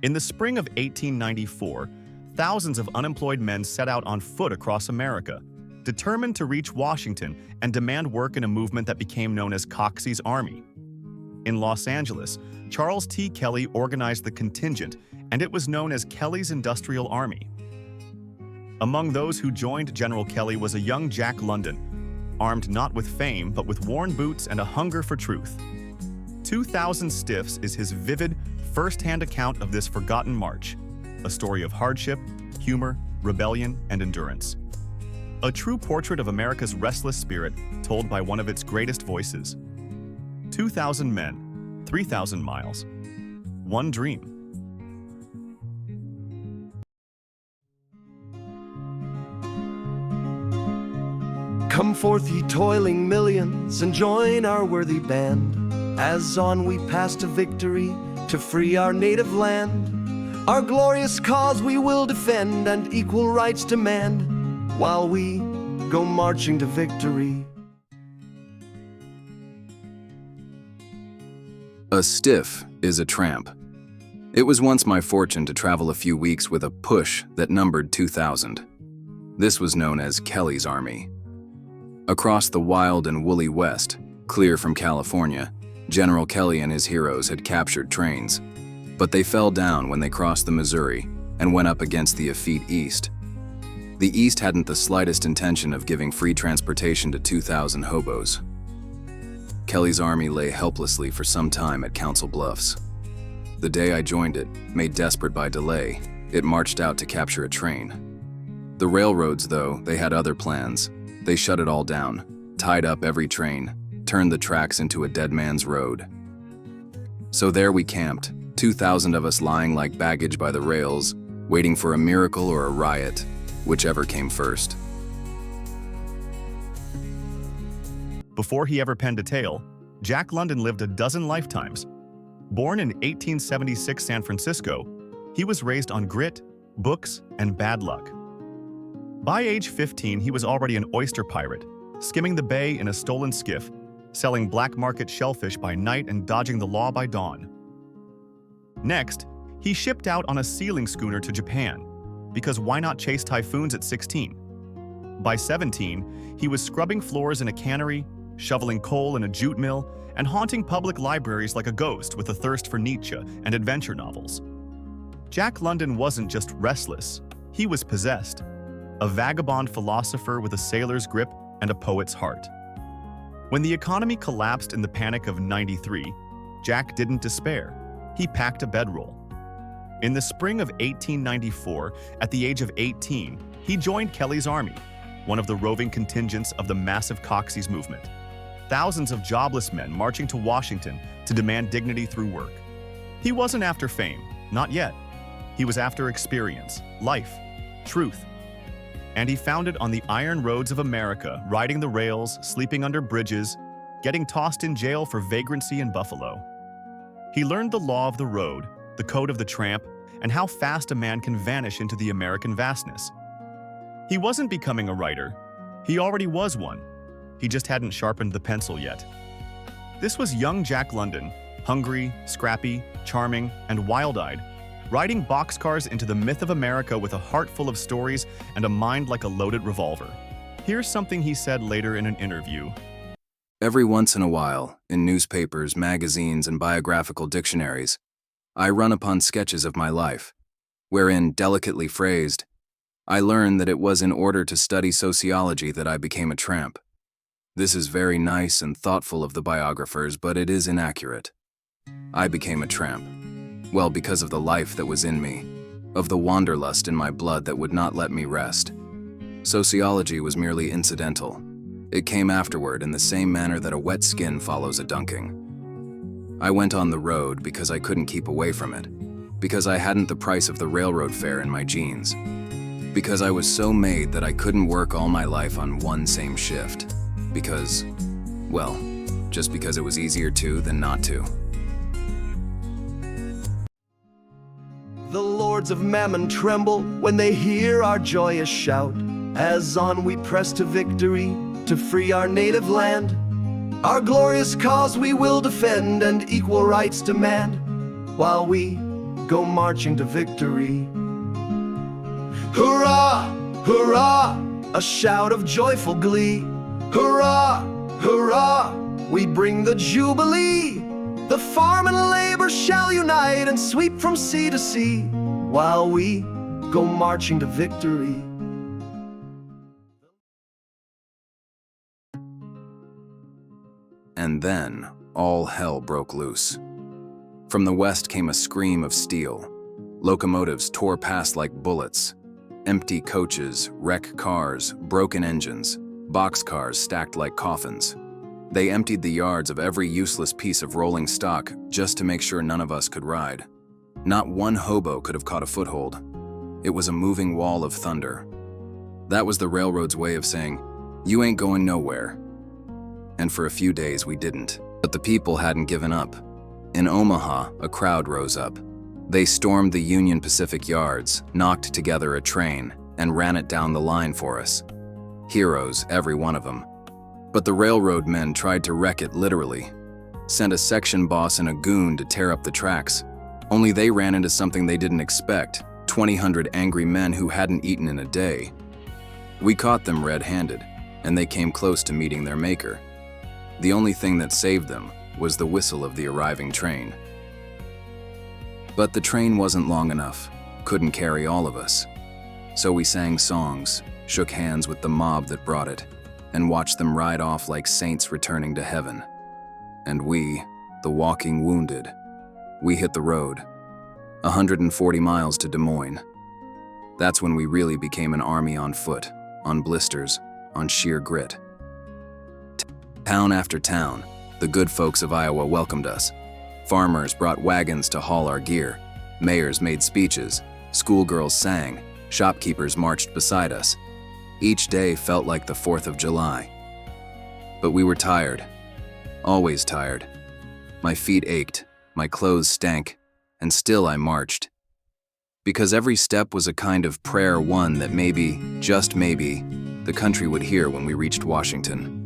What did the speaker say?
In the spring of 1894, thousands of unemployed men set out on foot across America, determined to reach Washington and demand work in a movement that became known as Coxey's Army. In Los Angeles, Charles T. Kelly organized the contingent, and it was known as Kelly's Industrial Army. Among those who joined General Kelly was a young Jack London, armed not with fame but with worn boots and a hunger for truth. 2,000 Stiffs is his vivid, first-hand account of this forgotten march, a story of hardship, humor, rebellion, and endurance. A true portrait of America's restless spirit told by one of its greatest voices. 2,000 men, 3,000 miles, one dream. Come forth, ye toiling millions, and join our worthy band, as on we pass to victory, to free our native land. Our glorious cause we will defend, and equal rights demand, while we go marching to victory. A stiff is a tramp. It was once my fortune to travel a few weeks with a push that numbered 2,000. This was known as Kelly's Army. Across the wild and woolly West, clear from California, General Kelly and his heroes had captured trains, but they fell down when they crossed the Missouri and went up against the effete East. The East hadn't the slightest intention of giving free transportation to 2,000 hobos. Kelly's army lay helplessly for some time at Council Bluffs. The day I joined it, made desperate by delay, it marched out to capture a train. The railroads, though, they had other plans. They shut it all down, tied up every train, turned the tracks into a dead man's road. So there we camped, 2,000 of us lying like baggage by the rails, waiting for a miracle or a riot, whichever came first. Before he ever penned a tale, Jack London lived a dozen lifetimes. Born in 1876 San Francisco, he was raised on grit, books, and bad luck. By age 15, he was already an oyster pirate, skimming the bay in a stolen skiff, selling black market shellfish by night and dodging the law by dawn. Next, he shipped out on a sealing schooner to Japan, because why not chase typhoons at 16? By 17, he was scrubbing floors in a cannery, shoveling coal in a jute mill, and haunting public libraries like a ghost with a thirst for Nietzsche and adventure novels. Jack London wasn't just restless, he was possessed. A vagabond philosopher with a sailor's grip and a poet's heart. When the economy collapsed in the Panic of '93, Jack didn't despair. He packed a bedroll. In the spring of 1894, at the age of 18, he joined Kelly's Army, one of the roving contingents of the massive Coxey's movement. Thousands of jobless men marching to Washington to demand dignity through work. He wasn't after fame, not yet. He was after experience, life, truth. And he found it on the iron roads of America, riding the rails, sleeping under bridges, getting tossed in jail for vagrancy in Buffalo. He learned the law of the road, the code of the tramp, and how fast a man can vanish into the American vastness. He wasn't becoming a writer. He already was one. He just hadn't sharpened the pencil yet. This was young Jack London, hungry, scrappy, charming, and wild-eyed, riding boxcars into the myth of America with a heart full of stories and a mind like a loaded revolver. Here's something he said later in an interview. Every once in a while, in newspapers, magazines, and biographical dictionaries, I run upon sketches of my life, wherein, delicately phrased, I learn that it was in order to study sociology that I became a tramp. This is very nice and thoughtful of the biographers, but it is inaccurate. I became a tramp. Well, because of the life that was in me, of the wanderlust in my blood that would not let me rest. Sociology was merely incidental. It came afterward in the same manner that a wet skin follows a dunking. I went on the road because I couldn't keep away from it, because I hadn't the price of the railroad fare in my jeans, because I was so made that I couldn't work all my life on one same shift, because, well, just because it was easier to than not to. The lords of Mammon tremble when they hear our joyous shout. as on we press to victory to free our native land. Our glorious cause we will defend and equal rights demand, while we go marching to victory. Hurrah, hurrah, a shout of joyful glee. Hurrah, hurrah, we bring the jubilee. The farm and labor shall unite and sweep from sea to sea, while we go marching to victory. And then, all hell broke loose. From the west came a scream of steel. Locomotives tore past like bullets. Empty coaches, wrecked cars, broken engines, boxcars stacked like coffins. They emptied the yards of every useless piece of rolling stock just to make sure none of us could ride. Not one hobo could have caught a foothold. It was a moving wall of thunder. That was the railroad's way of saying, "You ain't going nowhere." And for a few days we didn't. But the people hadn't given up. In Omaha, a crowd rose up. They stormed the Union Pacific yards, knocked together a train, and ran it down the line for us. Heroes, every one of them. But the railroad men tried to wreck it literally. Sent a section boss and a goon to tear up the tracks. Only they ran into something they didn't expect, 2,000 angry men who hadn't eaten in a day. We caught them red-handed, and they came close to meeting their maker. The only thing that saved them was the whistle of the arriving train. But the train wasn't long enough, couldn't carry all of us. So we sang songs, shook hands with the mob that brought it, and watched them ride off like saints returning to heaven. And we, the walking wounded, we hit the road, 140 miles to Des Moines. That's when we really became an army on foot, on blisters, on sheer grit. Town after town, the good folks of Iowa welcomed us. Farmers brought wagons to haul our gear. Mayors made speeches. Schoolgirls sang. Shopkeepers marched beside us. Each day felt like the 4th of July. But we were tired. Always tired. My feet ached, my clothes stank, and still I marched. Because every step was a kind of prayer, one that maybe, just maybe, the country would hear when we reached Washington.